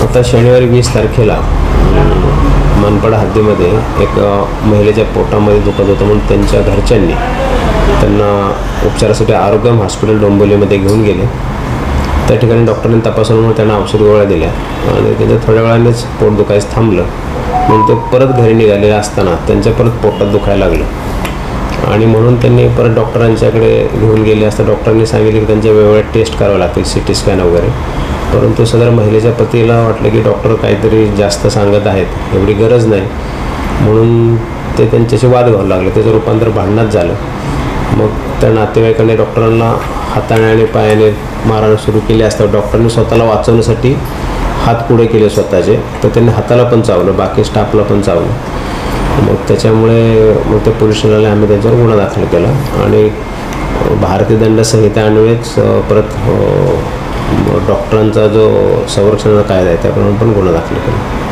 आता शनिवारी 20 तारखेला मनपाड हद्दीमध्ये एक महिलेच्या पोटामध्ये दुखत होतं म्हणून त्यांच्या घरच्यांनी त्यांना उपचारासाठी आरोग्यम हॉस्पिटल डोंबिवलीमध्ये घेऊन गेले. त्या ठिकाणी डॉक्टरांनी तपासल्यामुळे त्यांना औषध गोळ्या दिल्या आणि त्यांच्या थोड्या वेळानेच पोट दुखायचं थांबलं. म्हणून ते परत घरी निघालेले असताना त्यांच्या परत पोटात दुखायला लागलं आणि म्हणून त्यांनी परत डॉक्टरांच्याकडे घेऊन गेले असता डॉक्टरांनी सांगितले की त्यांच्या वेगवेगळ्या टेस्ट करावं लागतील, CT स्कॅन वगैरे. परंतु सदर महिलेच्या पतीला वाटलं की डॉक्टर काहीतरी जास्त सांगत आहेत, एवढी गरज नाही, म्हणून ते त्यांच्याशी वाद घालू लागले. त्याचं रूपांतर भांडणात झालं. मग त्या नातेवाईकांनी डॉक्टरांना हाताने आणि पायाने मारहाण सुरू केली असता डॉक्टरांनी स्वतःला वाचवण्यासाठी हात पुढे केले स्वतःचे, तर त्यांनी हाताला पण चावलं, बाकी स्टाफला पण चावलं. मग त्याच्यामुळे मग ते पोलीस स्टेशनला आम्ही त्यांच्यावर गुन्हा दाखल केला आणि भारतीय दंड संहितेअन्वयेच परत डॉक्टरांचा जो संरक्षणाचा कायदा आहे त्याप्रमाणे पण गुन्हा दाखल केला.